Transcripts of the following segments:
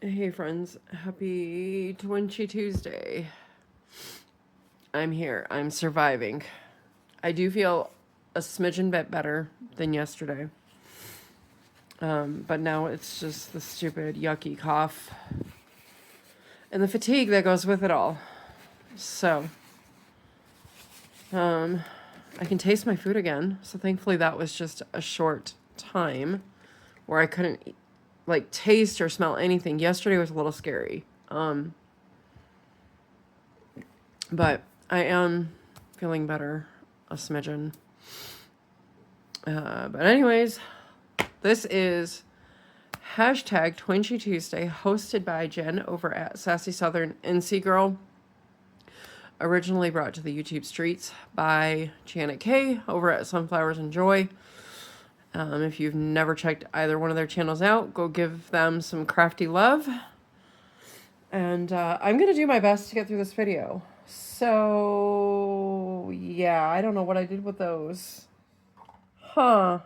Hey friends, happy Twinchy Tuesday. I'm here. I'm surviving. I do feel a smidgen bit better than yesterday. But now it's just the stupid yucky cough and the fatigue that goes with it all. So, I can taste my food again. So thankfully that was just a short time where I couldn't taste or smell anything. Yesterday was a little scary. But I am feeling better a smidgen. But anyways, this is hashtag Twinchy Tuesday, hosted by Jen over at Sassy Southern NC Girl. Originally brought to the YouTube streets by Janet K over at Sunflowers and Joy. If you've never checked either one of their channels out, go give them some crafty love. And I'm going to do my best to get through this video. So, yeah, I don't know what I did with those. Huh.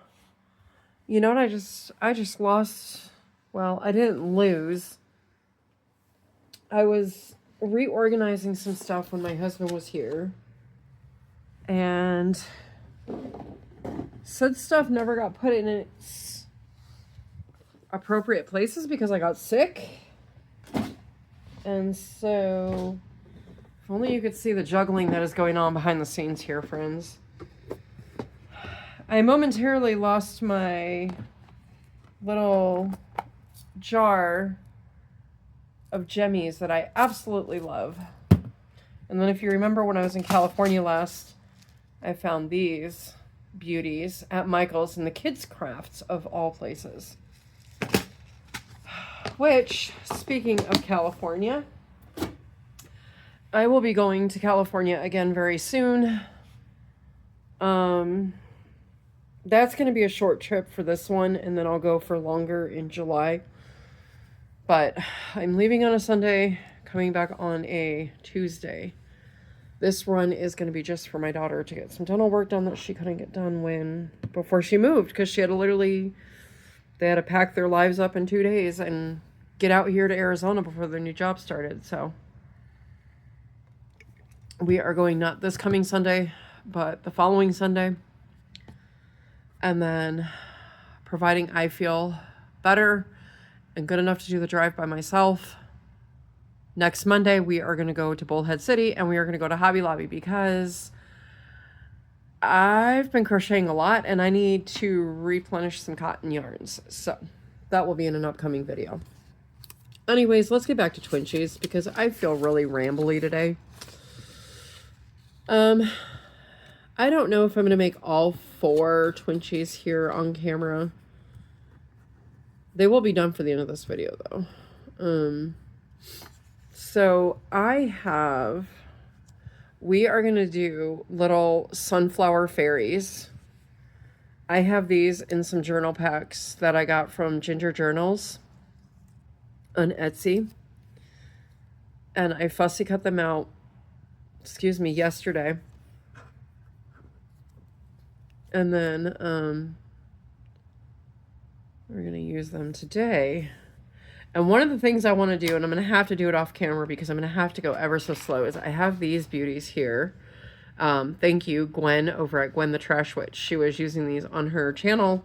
You know what, I just lost, well, I didn't lose. I was reorganizing some stuff when my husband was here. And said stuff never got put in its appropriate places because I got sick. And so, if only you could see the juggling that is going on behind the scenes here, friends. I momentarily lost my little jar of jemmies that I absolutely love. And then if you remember when I was in California last, I found these beauties at Michael's in the Kids Crafts of all places. Which, speaking of California, I will be going to California again very soon. That's going to be a short trip for this one, and then I'll go for longer in July. But I'm leaving on a Sunday, coming back on a Tuesday. This run is going to be just for my daughter to get some dental work done that she couldn't get done before she moved, because they had to pack their lives up in 2 days and get out here to Arizona before their new job started. So we are going not this coming Sunday, but the following Sunday. And then, providing I feel better and good enough to do the drive by myself, next Monday we are going to go to Bullhead City and we are going to go to Hobby Lobby because I've been crocheting a lot and I need to replenish some cotton yarns. So that will be in an upcoming video. Anyways, let's get back to Twinchies because I feel really rambly today. I don't know if I'm going to make all 4 Twinchies here on camera. They will be done for the end of this video, though. So we are going to do little sunflower fairies. I have these in some journal packs that I got from Ginger Journals on Etsy. And I fussy cut them out, yesterday. And then we're going to use them today. And one of the things I want to do, and I'm going to have to do it off camera because I'm going to have to go ever so slow, is I have these beauties here. Thank you, Gwen, over at Gwen the Trash Witch. She was using these on her channel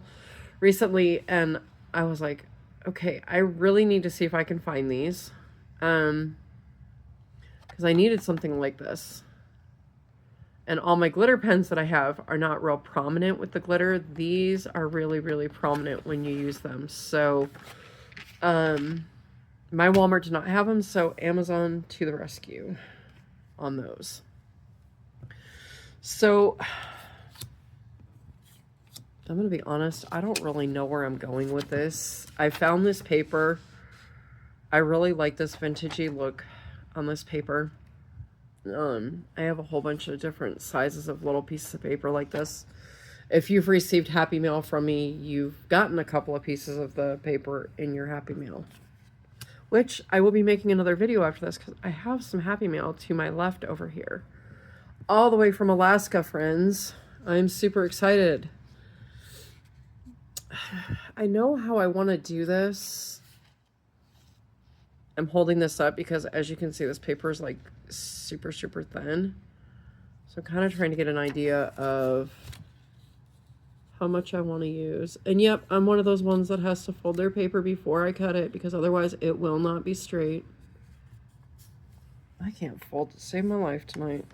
recently, and I was like, okay, I really need to see if I can find these. Because I needed something like this. And all my glitter pens that I have are not real prominent with the glitter. These are really, really prominent when you use them. So, my Walmart did not have them, so Amazon to the rescue on those. So, I'm going to be honest, I don't really know where I'm going with this. I found this paper. I really like this vintagey look on this paper. I have a whole bunch of different sizes of little pieces of paper like this. If you've received Happy Mail from me, you've gotten a couple of pieces of the paper in your Happy Mail. Which I will be making another video after this because I have some Happy Mail to my left over here. All the way from Alaska, friends. I'm super excited. I know how I want to do this. I'm holding this up because, as you can see, this paper is like super, super thin. So I'm kind of trying to get an idea of how much I want to use. And yep, I'm one of those ones that has to fold their paper before I cut it because otherwise it will not be straight. I can't fold to save my life tonight.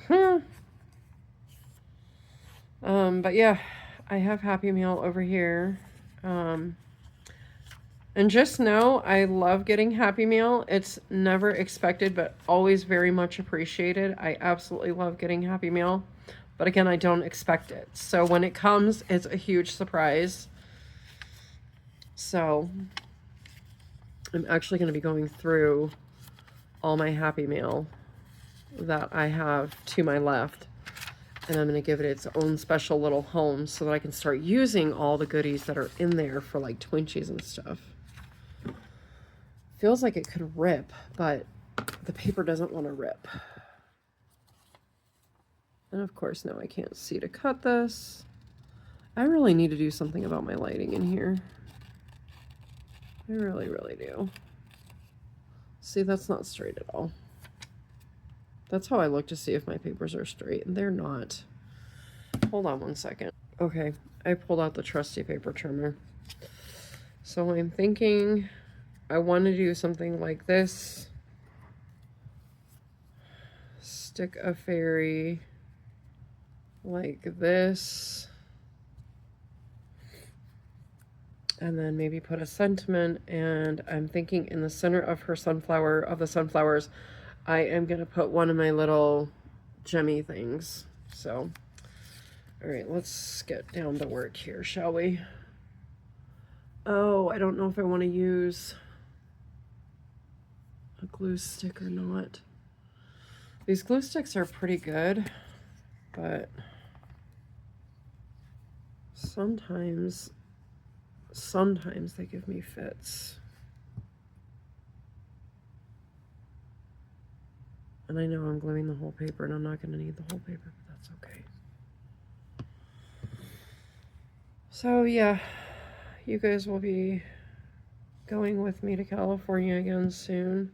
But yeah, I have Happy Meal over here. And just know I love getting Happy Meal. It's never expected, but always very much appreciated. I absolutely love getting Happy Meal. But again, I don't expect it. So when it comes, it's a huge surprise. So I'm actually going to be going through all my Happy Meal that I have to my left. And I'm going to give it its own special little home so that I can start using all the goodies that are in there for like Twinchies and stuff. Feels like it could rip, but the paper doesn't want to rip. And of course, now I can't see to cut this. I really need to do something about my lighting in here. I really, really do. See, that's not straight at all. That's how I look to see if my papers are straight, and they're not. Hold on one second. Okay, I pulled out the trusty paper trimmer. So I'm thinking I want to do something like this. Stick a fairy like this. And then maybe put a sentiment, and I'm thinking in the center of her sunflower, of the sunflowers, I am going to put one of my little gemmy things. So, all right, let's get down to work here, shall we? Oh, I don't know if I want to use a glue stick or not. These glue sticks are pretty good, but sometimes they give me fits. And I know I'm gluing the whole paper, and I'm not going to need the whole paper, but that's okay. So yeah, you guys will be going with me to California again soon.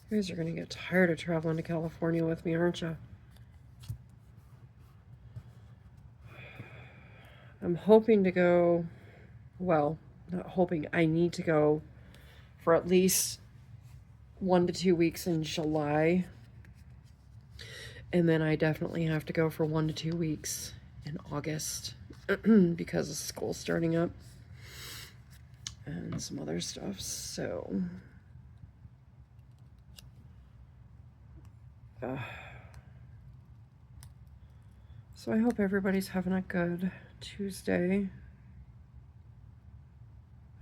You guys are going to get tired of traveling to California with me, aren't you? I'm hoping to go, well, not hoping, I need to go for at least 1 to 2 weeks in July. And then I definitely have to go for 1 to 2 weeks in August because of school starting up and some other stuff. So I hope everybody's having a good Tuesday.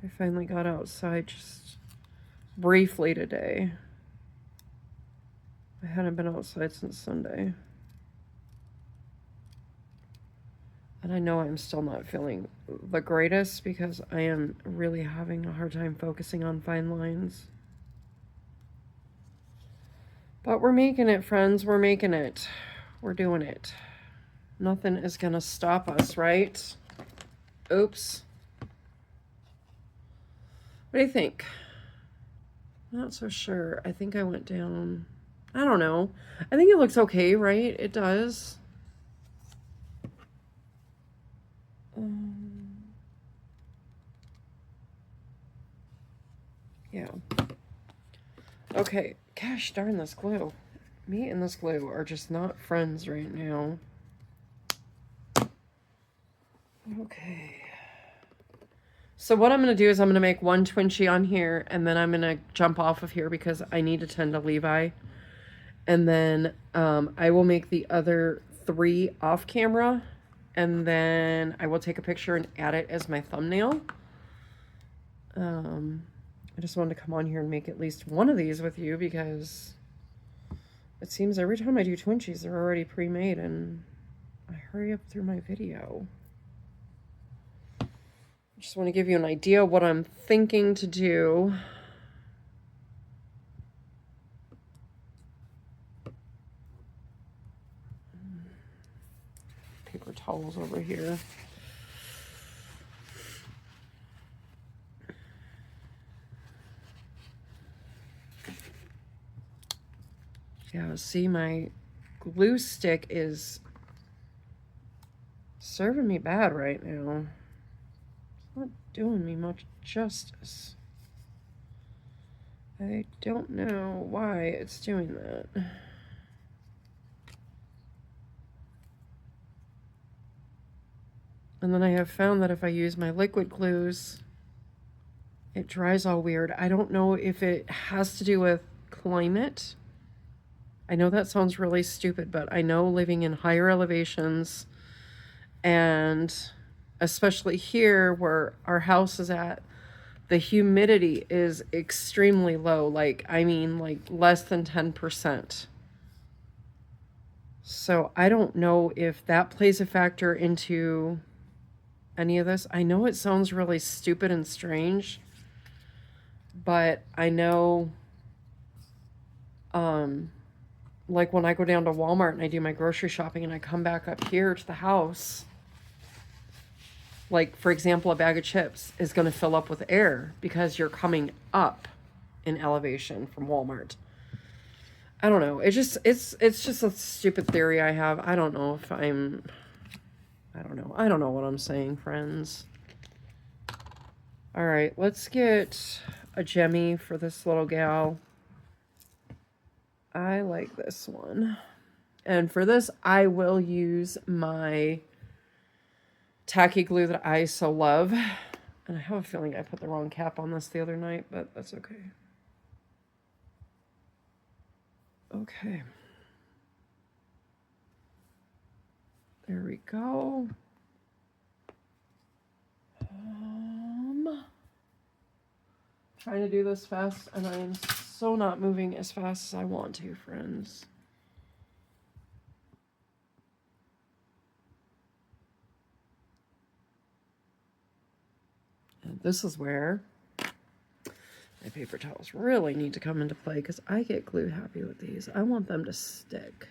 I finally got outside just briefly today. I hadn't been outside since Sunday. And I know I'm still not feeling the greatest because I am really having a hard time focusing on fine lines. But we're making it, friends. We're making it. We're doing it. Nothing is going to stop us, right? Oops. What do you think? Not so sure. I think I went down. I don't know. I think it looks okay, right? It does. Yeah. Okay. Gosh darn this glue. Me and this glue are just not friends right now. Okay. So what I'm going to do is I'm going to make one Twinchie on here, and then I'm going to jump off of here because I need to tend to Levi. And then I will make the other 3 off camera, and then I will take a picture and add it as my thumbnail. I just wanted to come on here and make at least one of these with you because it seems every time I do Twinchies, they're already pre-made, and I hurry up through my video. I just want to give you an idea of what I'm thinking to do. Paper towels over here. Yeah, see, my glue stick is serving me bad right now. It's not doing me much justice. I don't know why it's doing that. And then I have found that if I use my liquid glues, it dries all weird. I don't know if it has to do with climate. I know that sounds really stupid, but I know living in higher elevations, and especially here where our house is at, the humidity is extremely low. Like, I mean, like less than 10%. So I don't know if that plays a factor into any of this. I know it sounds really stupid and strange, but I know, like when I go down to Walmart and I do my grocery shopping and I come back up here to the house, like for example, a bag of chips is going to fill up with air because you're coming up in elevation from Walmart. I don't know. It's just a stupid theory I have. I don't know if I'm I don't know. I don't know what I'm saying, friends. All right, let's get a Gemmy for this little gal. I like this one. And for this, I will use my tacky glue that I so love. And I have a feeling I put the wrong cap on this the other night, but that's okay. Okay. There we go. Trying to do this fast, and I am so not moving as fast as I want to, friends. And this is where my paper towels really need to come into play, because I get glue happy with these. I want them to stick.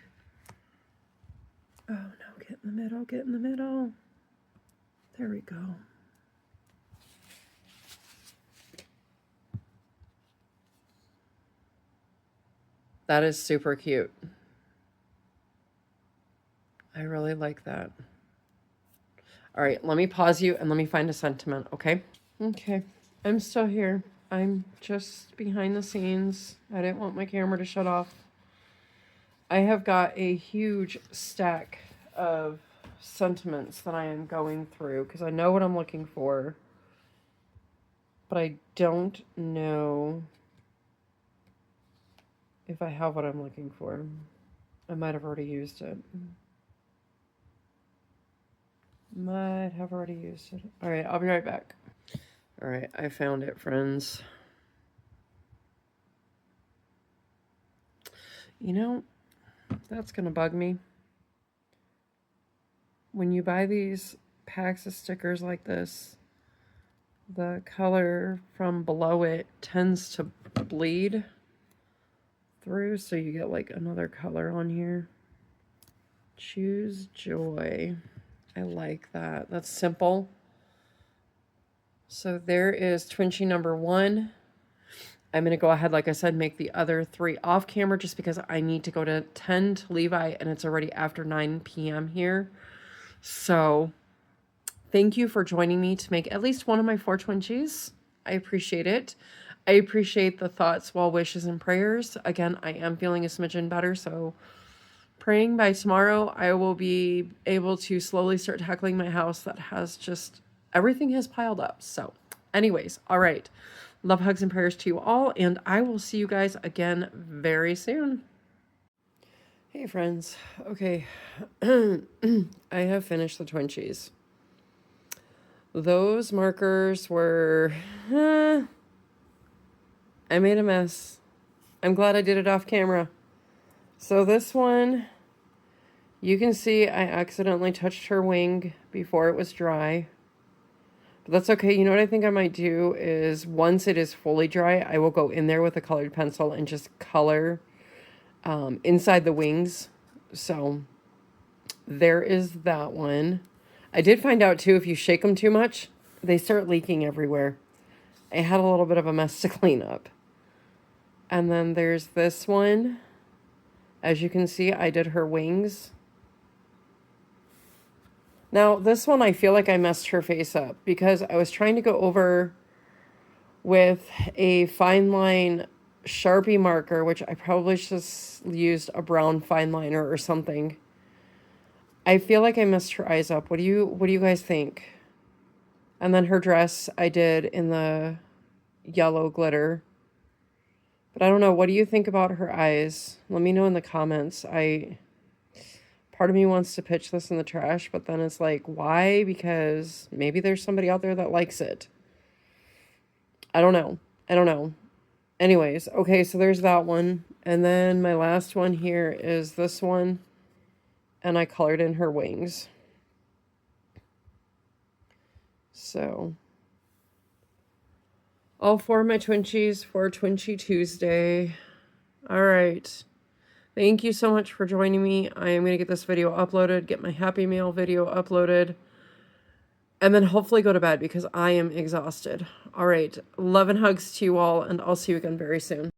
Oh no, get in the middle, get in the middle. There we go. That is super cute. I really like that. All right, let me pause you and let me find a sentiment, okay? Okay, I'm still here. I'm just behind the scenes. I didn't want my camera to shut off. I have got a huge stack of sentiments that I am going through because I know what I'm looking for, but I don't know if I have what I'm looking for. I might have already used it. Might have already used it. All right, I'll be right back. All right, I found it, friends. You know, that's going to bug me. When you buy these packs of stickers like this, the color from below it tends to bleed through, so you get like another color on here. Choose joy. I like that. That's simple. So there is Twinchy number 1. I'm going to go ahead, like I said, make the other 3 off camera just because I need to go to 10 to Levi and it's already after 9 p.m. here. So thank you for joining me to make at least one of my 4 Twinchies. I appreciate it. I appreciate the thoughts, well wishes, and prayers. Again, I am feeling a smidgen better, so praying by tomorrow I will be able to slowly start tackling my house that has just, everything has piled up. So anyways, all right. Love, hugs, and prayers to you all, and I will see you guys again very soon. Hey friends. Okay. I have finished the Twinchies. Those markers were, I made a mess. I'm glad I did it off camera. So this one, you can see I accidentally touched her wing before it was dry. But that's okay. You know what I think I might do is once it is fully dry, I will go in there with a colored pencil and just color inside the wings. So there is that one. I did find out too, if you shake them too much, they start leaking everywhere. I had a little bit of a mess to clean up. And then there's this one. As you can see, I did her wings. Now, this one, I feel like I messed her face up because I was trying to go over with a fine line Sharpie marker, which I probably just used a brown fine liner or something. I feel like I messed her eyes up. What do you guys think? And then her dress I did in the yellow glitter. But I don't know. What do you think about her eyes? Let me know in the comments. Part of me wants to pitch this in the trash, but then it's like, why? Because maybe there's somebody out there that likes it. I don't know. I don't know. Anyways, okay, so there's that one. And then my last one here is this one. And I colored in her wings. So, all 4 of my Twinchies for Twinchy Tuesday. All right. Thank you so much for joining me. I am going to get this video uploaded, get my Happy Meal video uploaded, and then hopefully go to bed because I am exhausted. All right. Love and hugs to you all, and I'll see you again very soon.